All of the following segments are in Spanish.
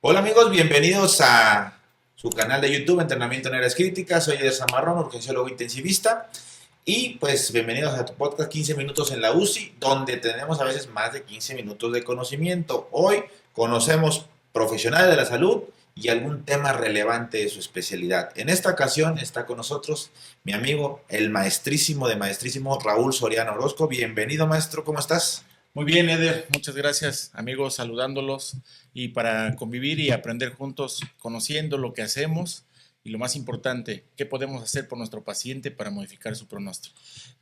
Hola amigos, bienvenidos a su canal de YouTube Entrenamiento en Áreas Críticas. Soy Eder Zamarrón, urgenciólogo intensivista. Y pues bienvenidos a tu podcast 15 minutos en la UCI, donde tenemos a veces más de 15 minutos de conocimiento. Hoy conocemos profesionales de la salud y algún tema relevante de su especialidad. En esta ocasión está con nosotros mi amigo, el maestrísimo de maestrísimo, Raúl Soriano Orozco. Bienvenido, maestro, ¿cómo estás? Muy bien, Eder, muchas gracias, amigos, saludándolos y para convivir y aprender juntos, conociendo lo que hacemos y lo más importante, qué podemos hacer por nuestro paciente para modificar su pronóstico.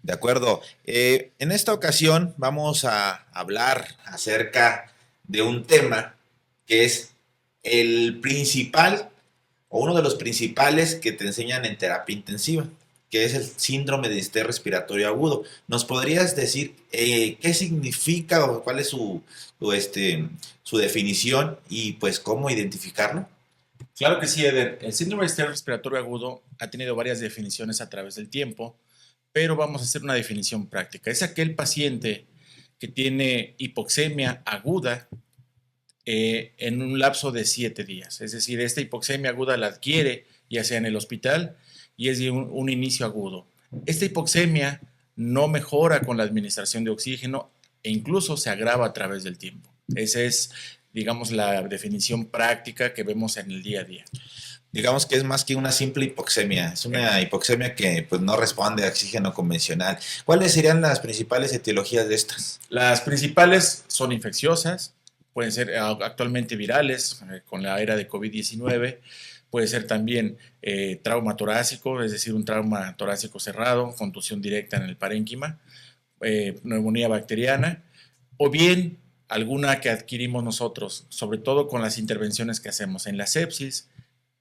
De acuerdo. En esta ocasión vamos a hablar acerca de un tema que es el principal o uno de los principales que te enseñan en terapia intensiva, que es el síndrome de distrés respiratorio agudo. ¿Nos podrías decir qué significa o cuál es su definición y pues cómo identificarlo? Claro que sí, Eder. El síndrome de estrés respiratorio agudo ha tenido varias definiciones a través del tiempo, pero vamos a hacer una definición práctica. Es aquel paciente que tiene hipoxemia aguda en un lapso de 7 días. Es decir, esta hipoxemia aguda la adquiere ya sea en el hospital y es de un inicio agudo. Esta hipoxemia no mejora con la administración de oxígeno e incluso se agrava a través del tiempo. Esa es, digamos, la definición práctica que vemos en el día a día. Digamos que es más que una simple hipoxemia, es una hipoxemia que pues no responde a oxígeno convencional. ¿Cuáles serían las principales etiologías de estas? Las principales son infecciosas, pueden ser actualmente virales, con la era de COVID-19, puede ser también trauma torácico, es decir, un trauma torácico cerrado, contusión directa en el parénquima, neumonía bacteriana, o bien alguna que adquirimos nosotros, sobre todo con las intervenciones que hacemos en la sepsis.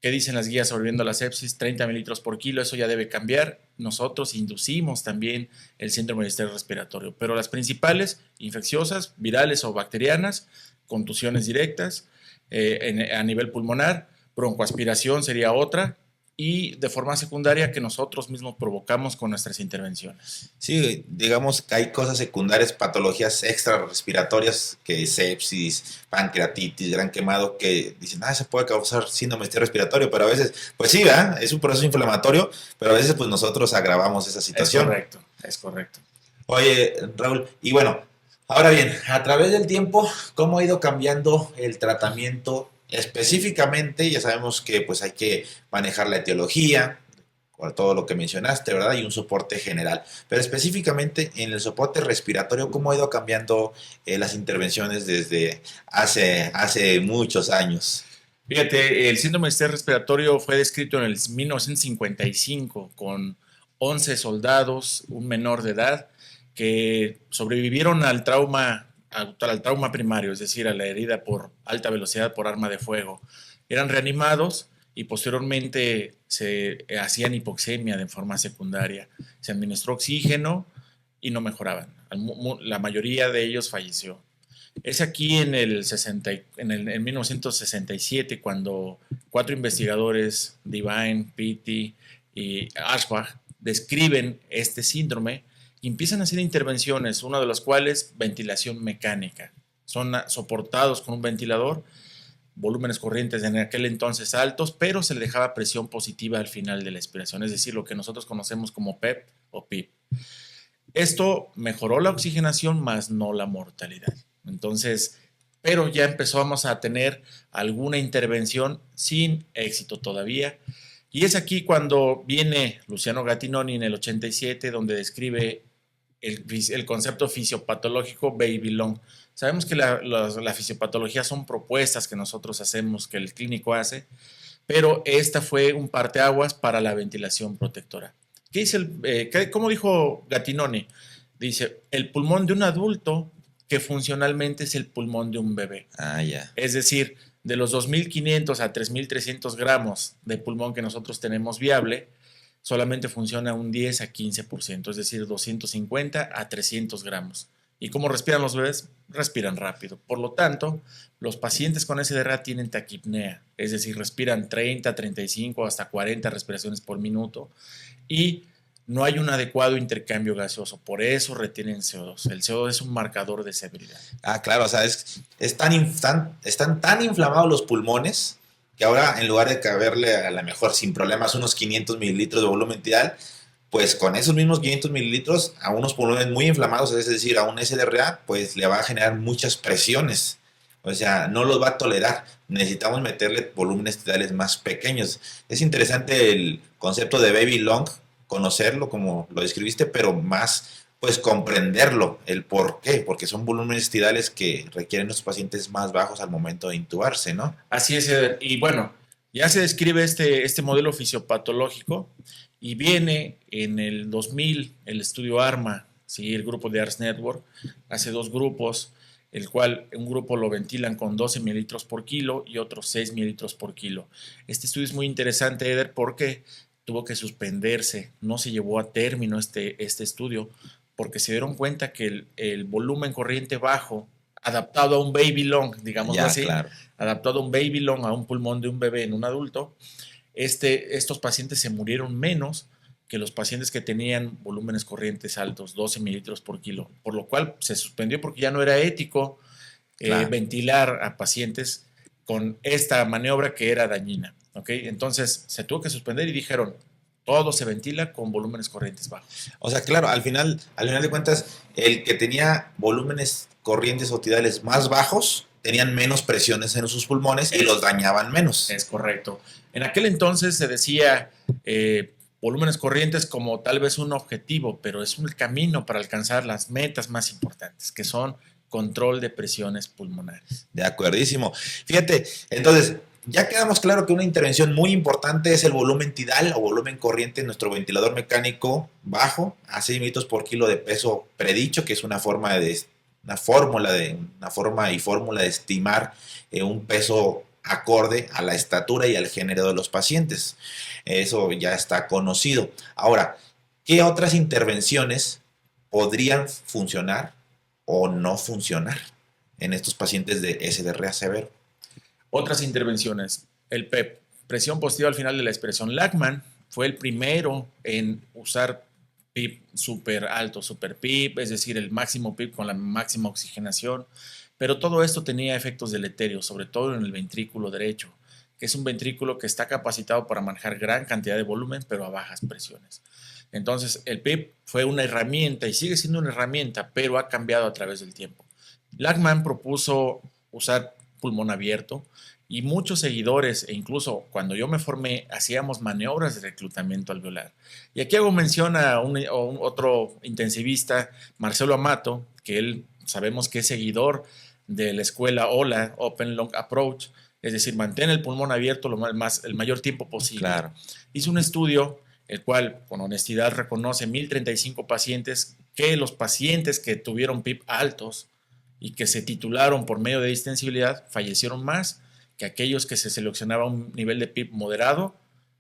¿Qué dicen las guías sobreviviendo a la sepsis? 30 mililitros por kilo, eso ya debe cambiar. Nosotros inducimos también el síndrome de estrés respiratorio, pero las principales, infecciosas, virales o bacterianas, contusiones directas a nivel pulmonar, broncoaspiración sería otra, y de forma secundaria que nosotros mismos provocamos con nuestras intervenciones. Sí, digamos que hay cosas secundarias, patologías extrarrespiratorias, que sepsis, pancreatitis, gran quemado, que dicen, se puede causar síndrome de estrés respiratorio, pero a veces, pues sí, ¿verdad? Es un proceso inflamatorio, pero a veces pues nosotros agravamos esa Es situación. correcto, es correcto. Oye, Raúl, y bueno, ahora bien, a través del tiempo, ¿cómo ha ido cambiando el tratamiento específicamente? Ya sabemos que pues hay que manejar la etiología, por todo lo que mencionaste, ¿verdad? Y un soporte general. Pero específicamente en el soporte respiratorio, ¿cómo ha ido cambiando las intervenciones desde hace muchos años? Fíjate, el síndrome de estrés respiratorio fue descrito en el 1955 con 11 soldados, un menor de edad, que sobrevivieron al trauma primario, es decir, a la herida por alta velocidad por arma de fuego. Eran reanimados y posteriormente se hacían hipoxemia de forma secundaria. Se administró oxígeno y no mejoraban. La mayoría de ellos falleció. Es aquí en 1967 cuando 4 investigadores, Devine, Pitti y Ashbach, describen este síndrome y empiezan a hacer intervenciones, una de las cuales ventilación mecánica. Son soportados con un ventilador, volúmenes corrientes en aquel entonces altos, pero se le dejaba presión positiva al final de la expiración, es decir, lo que nosotros conocemos como PEP o PIP. Esto mejoró la oxigenación, más no la mortalidad. Entonces, pero ya empezamos a tener alguna intervención sin éxito todavía. Y es aquí cuando viene Luciano Gattinoni en el 87, donde describe el concepto fisiopatológico Baby Long. Sabemos que la fisiopatología son propuestas que nosotros hacemos, que el clínico hace, pero esta fue un parteaguas para la ventilación protectora. ¿Qué dice ¿Cómo dijo Gattinoni? Dice, el pulmón de un adulto que funcionalmente es el pulmón de un bebé. Ah, ya. Es decir, de los 2.500 a 3.300 gramos de pulmón que nosotros tenemos viable, solamente funciona un 10 a 15%, es decir, 250 a 300 gramos. ¿Y cómo respiran los bebés? Respiran rápido. Por lo tanto, los pacientes con SDRA tienen taquipnea, es decir, respiran 30, 35 hasta 40 respiraciones por minuto y no hay un adecuado intercambio gaseoso, por eso retienen CO2. El CO2 es un marcador de severidad. Ah, claro, o sea, están tan inflamados los pulmones que ahora en lugar de caberle a la mejor sin problemas unos 500 mililitros de volumen tidal, pues con esos mismos 500 mililitros a unos pulmones muy inflamados, es decir, a un SDRA, pues le va a generar muchas presiones. O sea, no los va a tolerar. Necesitamos meterle volúmenes tidales más pequeños. Es interesante el concepto de baby long, conocerlo como lo describiste, pero más pues comprenderlo, el por qué, porque son volúmenes tidales que requieren los pacientes más bajos al momento de intubarse, ¿no? Así es, Eder. Y bueno, ya se describe este modelo fisiopatológico y viene en el 2000 el estudio ARMA, ¿sí? El grupo de Ars Network, hace dos grupos, el cual un grupo lo ventilan con 12 mililitros por kilo y otros 6 mililitros por kilo. Este estudio es muy interesante, Eder, porque tuvo que suspenderse, no se llevó a término este estudio, porque se dieron cuenta que el volumen corriente bajo, adaptado a un baby long, digámoslo Ya, así, claro. adaptado a un baby long, a un pulmón de un bebé en un adulto, estos pacientes se murieron menos que los pacientes que tenían volúmenes corrientes altos, 12 mililitros por kilo, por lo cual se suspendió porque ya no era ético Claro. ventilar a pacientes con esta maniobra que era dañina. ¿Okay? Entonces se tuvo que suspender y dijeron, todo se ventila con volúmenes corrientes bajos. O sea, claro, al final de cuentas, el que tenía volúmenes corrientes o tidales más bajos, tenían menos presiones en sus pulmones y los dañaban menos. Es correcto. En aquel entonces se decía volúmenes corrientes como tal vez un objetivo, pero es un camino para alcanzar las metas más importantes, que son control de presiones pulmonares. De acuerdísimo. Fíjate, entonces, ya quedamos claro que una intervención muy importante es el volumen tidal o volumen corriente en nuestro ventilador mecánico bajo a 6 mililitros por kilo de peso predicho, que es una forma y fórmula de estimar un peso acorde a la estatura y al género de los pacientes. Eso ya está conocido. Ahora, ¿qué otras intervenciones podrían funcionar o no funcionar en estos pacientes de SDRA severo? Otras intervenciones, el PEP, presión positiva al final de la expresión. Lachman fue el primero en usar PIP súper alto, super PIP, es decir, el máximo PIP con la máxima oxigenación, pero todo esto tenía efectos deleterios, sobre todo en el ventrículo derecho, que es un ventrículo que está capacitado para manejar gran cantidad de volumen, pero a bajas presiones. Entonces, el PIP fue una herramienta y sigue siendo una herramienta, pero ha cambiado a través del tiempo. Lachman propuso usar pulmón abierto y muchos seguidores, e incluso cuando yo me formé, hacíamos maniobras de reclutamiento alveolar. Y aquí hago mención a otro intensivista, Marcelo Amato, que él sabemos que es seguidor de la escuela OLA, Open Lung Approach, es decir, mantén el pulmón abierto el mayor tiempo posible. Claro. Hizo un estudio, el cual con honestidad reconoce 1035 pacientes, que los pacientes que tuvieron PIP altos y que se titularon por medio de distensibilidad fallecieron más que aquellos que se seleccionaba un nivel de PIP moderado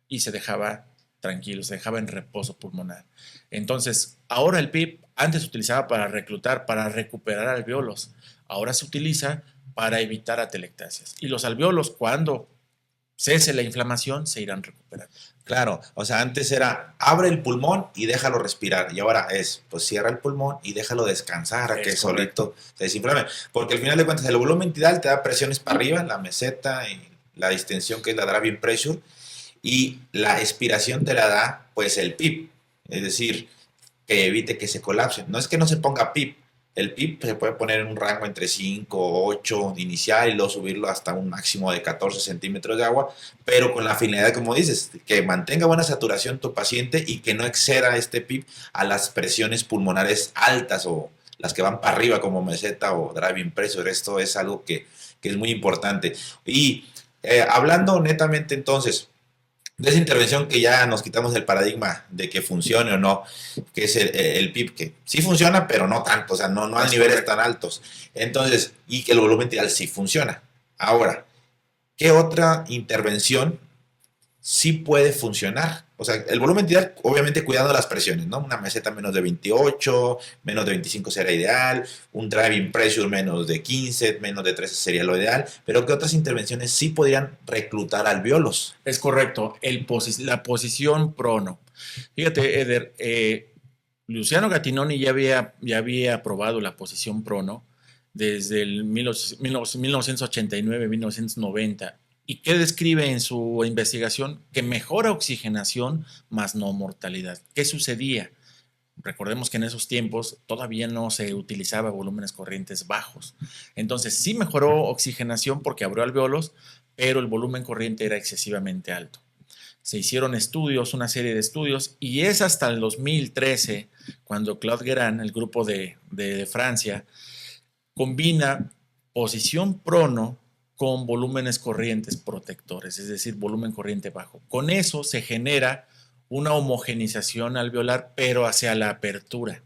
y se dejaba tranquilo, se dejaba en reposo pulmonar. Entonces, ahora el PIP antes se utilizaba para reclutar, para recuperar alveolos. Ahora se utiliza para evitar atelectasias. Y los alveolos, cuando cese la inflamación, se irán recuperando. Claro, o sea, antes era abre el pulmón y déjalo respirar, y ahora es, pues cierra el pulmón y déjalo descansar a que solito se desinflame, porque al final de cuentas el volumen tidal te da presiones para arriba, la meseta y la distensión que es la driving pressure, y la expiración te la da pues el PIP, es decir, que evite que se colapse. No es que no se ponga PIP, el PIP se puede poner en un rango entre 5 o 8 inicial y luego subirlo hasta un máximo de 14 centímetros de agua, pero con la finalidad, como dices, que mantenga buena saturación tu paciente y que no exceda este PIP a las presiones pulmonares altas o las que van para arriba como meseta o driving pressure. Esto es algo que es muy importante. Y hablando netamente entonces de esa intervención que ya nos quitamos el paradigma de que funcione o no, que es el PIP, que sí funciona, pero no tanto, o sea, no a niveles tan altos. Entonces, y que el volumen tidal sí funciona. Ahora, ¿qué otra intervención sí puede funcionar. O sea, el volumen ideal, obviamente cuidando las presiones, ¿no? Una meseta menos de 28, menos de 25 sería ideal, un driving pressure menos de 15, menos de 13 sería lo ideal, pero ¿qué otras intervenciones sí podrían reclutar alvéolos? Es correcto, la posición prono. Fíjate, Eder, Luciano Gattinoni ya había probado la posición prono desde el 1989-1990. ¿Y qué describe en su investigación? Que mejora oxigenación, más no mortalidad. ¿Qué sucedía? Recordemos que en esos tiempos todavía no se utilizaba volúmenes corrientes bajos. Entonces sí mejoró oxigenación porque abrió alvéolos, pero el volumen corriente era excesivamente alto. Se hicieron estudios, una serie de estudios, y es hasta el 2013 cuando Claude Guérin, el grupo de Francia, combina posición prono con volúmenes corrientes protectores, es decir, volumen corriente bajo. Con eso se genera una homogenización alveolar, pero hacia la apertura,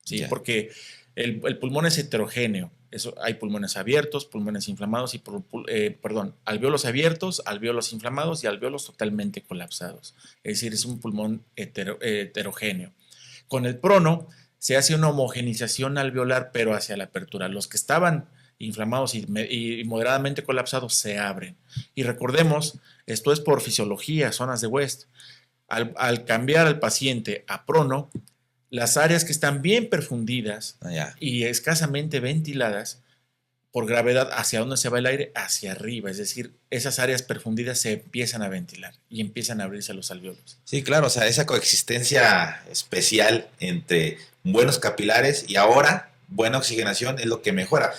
¿sí? Ya. Porque el pulmón es heterogéneo. Eso, hay pulmones abiertos, pulmones inflamados y, alvéolos abiertos, alvéolos inflamados y alvéolos totalmente colapsados. Es decir, es un pulmón heterogéneo. Con el prono se hace una homogenización alveolar, pero hacia la apertura. Los que estaban inflamados y moderadamente colapsados se abren. Y recordemos, esto es por fisiología, zonas de West. Al cambiar al paciente a prono, las áreas que están bien perfundidas y escasamente ventiladas, por gravedad, ¿hacia dónde se va el aire? Hacia arriba, es decir, esas áreas perfundidas se empiezan a ventilar y empiezan a abrirse los alvéolos. Sí, claro, o sea, esa coexistencia especial entre buenos capilares y ahora buena oxigenación es lo que mejora.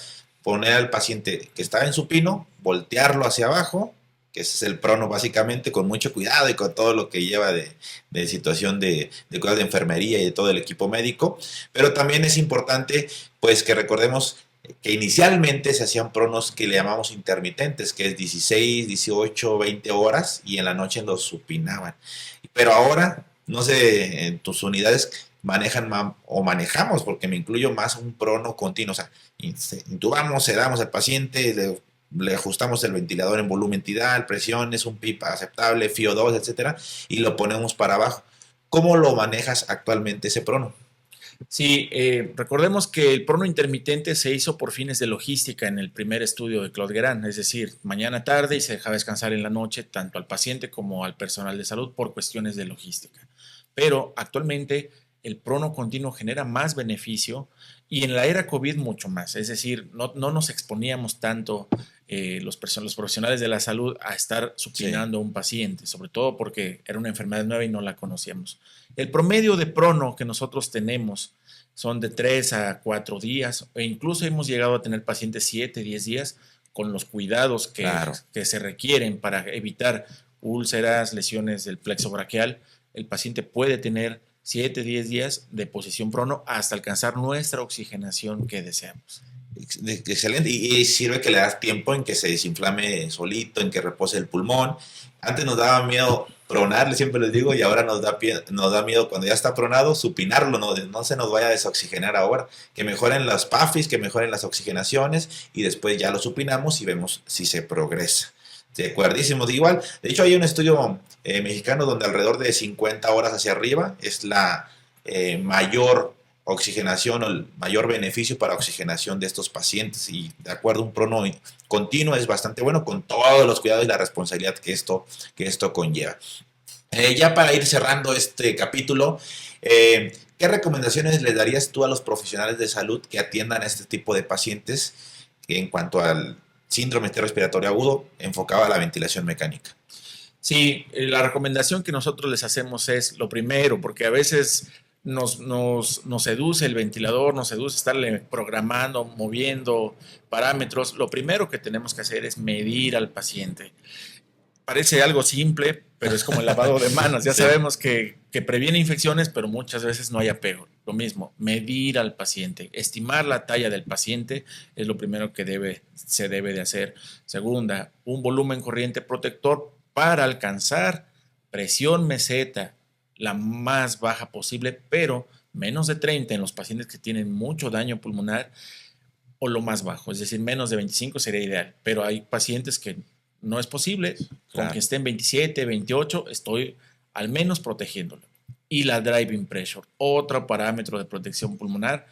Poner al paciente que estaba en supino, voltearlo hacia abajo, que ese es el prono básicamente, con mucho cuidado y con todo lo que lleva de situación de cuidado de enfermería y de todo el equipo médico. Pero también es importante, pues, que recordemos que inicialmente se hacían pronos que le llamamos intermitentes, que es 16, 18, 20 horas y en la noche los supinaban. Pero ahora, no sé, en tus unidades manejan o manejamos, porque me incluyo más un prono continuo, o sea, intubamos, sedamos al paciente, le ajustamos el ventilador en volumen tidal, presiones, un PIP aceptable, FIO2, etcétera, y lo ponemos para abajo. ¿Cómo lo manejas actualmente ese prono? Sí, recordemos que el prono intermitente se hizo por fines de logística en el primer estudio de Claude Guérin, es decir, mañana tarde y se dejaba descansar en la noche tanto al paciente como al personal de salud por cuestiones de logística. Pero actualmente el prono continuo genera más beneficio y en la era COVID mucho más, es decir, no nos exponíamos tanto los profesionales de la salud a estar supinando a un paciente, sobre todo porque era una enfermedad nueva y no la conocíamos. El promedio de prono que nosotros tenemos son de 3 a 4 días, e incluso hemos llegado a tener pacientes 7, 10 días con los cuidados que se requieren para evitar úlceras, lesiones del plexo braquial. El paciente puede tener 7, 10 días de posición prono hasta alcanzar nuestra oxigenación que deseamos. Excelente, y sirve que le das tiempo en que se desinflame solito, en que repose el pulmón. Antes nos daba miedo pronarle, siempre les digo, y ahora nos da miedo cuando ya está pronado, supinarlo, no se nos vaya a desoxigenar ahora. Que mejoren las PAFIs, que mejoren las oxigenaciones, y después ya lo supinamos y vemos si se progresa. De acuerdísimo, igual. De hecho, hay un estudio mexicano donde alrededor de 50 horas hacia arriba es la mayor oxigenación o el mayor beneficio para oxigenación de estos pacientes, y de acuerdo, un prono continuo es bastante bueno con todos los cuidados y la responsabilidad que esto conlleva. Ya para ir cerrando este capítulo, ¿qué recomendaciones le darías tú a los profesionales de salud que atiendan a este tipo de pacientes en cuanto al síndrome respiratorio agudo enfocado a la ventilación mecánica? Sí, la recomendación que nosotros les hacemos es lo primero, porque a veces nos seduce el ventilador, nos seduce estarle programando, moviendo parámetros. Lo primero que tenemos que hacer es medir al paciente. Parece algo simple, pero es como el lavado de manos. Ya Sí. sabemos que previene infecciones, pero muchas veces no hay apego. Lo mismo, medir al paciente, estimar la talla del paciente es lo primero que se debe de hacer. Segunda, un volumen corriente protector para alcanzar presión meseta la más baja posible, pero menos de 30 en los pacientes que tienen mucho daño pulmonar, o lo más bajo, es decir, menos de 25 sería ideal, pero hay pacientes que no es posible. Claro. Con que esté en 27, 28, estoy al menos protegiéndolo. Y la driving pressure, otro parámetro de protección pulmonar,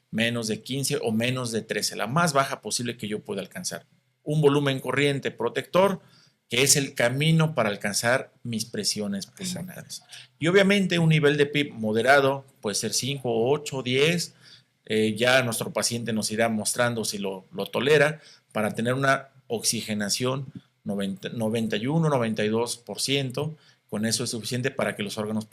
menos de 15 o menos de 13, la más baja posible que yo pueda alcanzar. Un volumen corriente protector, que es el camino para alcanzar mis presiones pulmonares. Y obviamente un nivel de PIB moderado, puede ser 5, 8, 10, ya nuestro paciente nos irá mostrando si lo tolera, para tener una oxigenación 91, 92%. Con eso es suficiente para que los órganos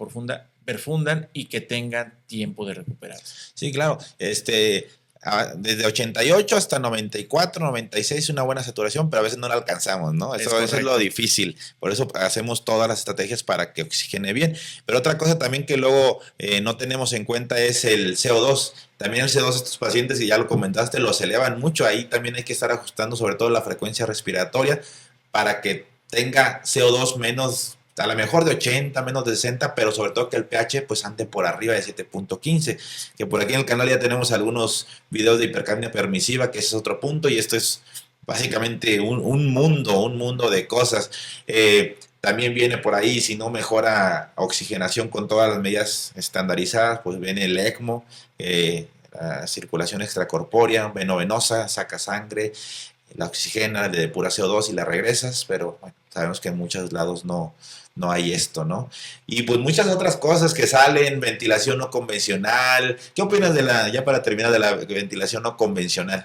perfundan y que tengan tiempo de recuperarse. Sí, claro. Desde 88 hasta 94, 96 es una buena saturación, pero a veces no la alcanzamos, ¿no? Eso es lo difícil. Por eso hacemos todas las estrategias para que oxigene bien. Pero otra cosa también que luego no tenemos en cuenta es el CO2. También el CO2, estos pacientes, y ya lo comentaste, los elevan mucho. Ahí también hay que estar ajustando sobre todo la frecuencia respiratoria para que tenga CO2 menos, a lo mejor de 80, menos de 60, pero sobre todo que el pH pues ande por arriba de 7.15, que por aquí en el canal ya tenemos algunos videos de hipercapnia permisiva, que ese es otro punto, y esto es básicamente un mundo de cosas. También viene por ahí, si no mejora oxigenación con todas las medidas estandarizadas, pues viene el ECMO, la circulación extracorpórea, venovenosa, saca sangre, la oxigena, le depura CO2 y la regresas, pero bueno, sabemos que en muchos lados no hay esto, ¿no? Y pues muchas otras cosas que salen, ventilación no convencional. ¿Qué opinas ya para terminar, de la ventilación no convencional?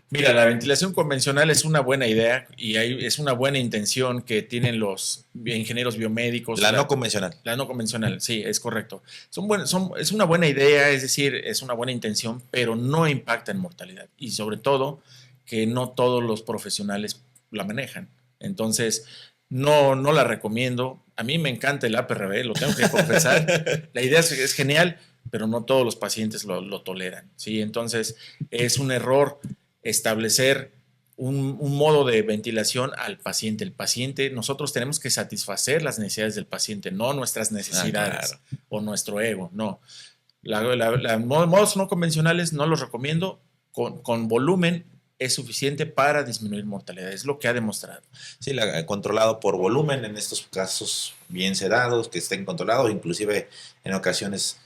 Mira, la ventilación convencional es una buena idea y es una buena intención que tienen los ingenieros biomédicos. No convencional. La no convencional, sí, es correcto. Es una buena idea, es decir, es una buena intención, pero no impacta en mortalidad. Y sobre todo, que no todos los profesionales la manejan. Entonces, no la recomiendo. A mí me encanta el APRB, lo tengo que confesar. La idea es genial, pero no todos los pacientes lo toleran, ¿sí? Entonces, es un error establecer un modo de ventilación al paciente. El paciente, nosotros tenemos que satisfacer las necesidades del paciente, no nuestras necesidades claro, o nuestro ego, no. Modos no convencionales no los recomiendo. Con volumen es suficiente para disminuir mortalidad, es lo que ha demostrado. Sí, controlado por volumen, en estos casos bien sedados, que estén controlados, inclusive en ocasiones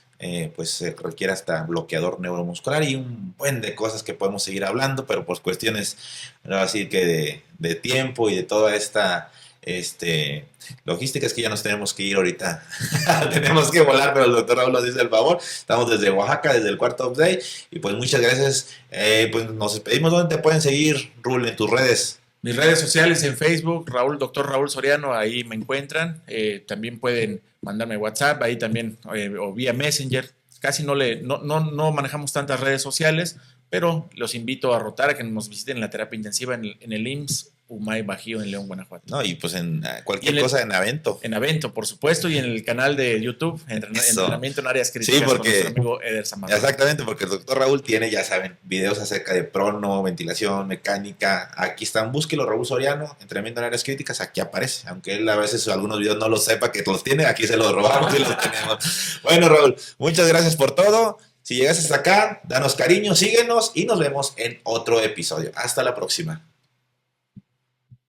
pues se requiere hasta bloqueador neuromuscular y un buen de cosas que podemos seguir hablando, pero por cuestiones, así que de tiempo y de toda esta logística, es que ya nos tenemos que ir ahorita. Tenemos que volar, pero el doctor Raúl nos dice el favor. Estamos desde Oaxaca, desde el cuarto update, y pues muchas gracias. Pues nos despedimos. ¿Dónde te pueden seguir, Rul, en tus redes? Mis redes sociales en Facebook, Dr. Raúl Soriano, ahí me encuentran. También pueden mandarme WhatsApp, ahí también, o vía Messenger. Casi no manejamos tantas redes sociales, pero los invito a rotar, a que nos visiten en la terapia intensiva en el IMSS Humay Bajío, en León, Guanajuato. No, y pues en cualquier cosa en Avento. En Avento, por supuesto, y en el canal de YouTube, Entrenamiento en Áreas Críticas, sí, porque, con nuestro amigo Eder Samarón. Exactamente, porque el doctor Raúl tiene, ya saben, videos acerca de prono, ventilación, mecánica. Aquí están, búsquelo, Raúl Soriano, Entrenamiento en Áreas Críticas, aquí aparece. Aunque él a veces algunos videos no lo sepa que los tiene, aquí se los robamos y los tenemos. Bueno, Raúl, muchas gracias por todo. Si llegas hasta acá, danos cariño, síguenos y nos vemos en otro episodio. Hasta la próxima.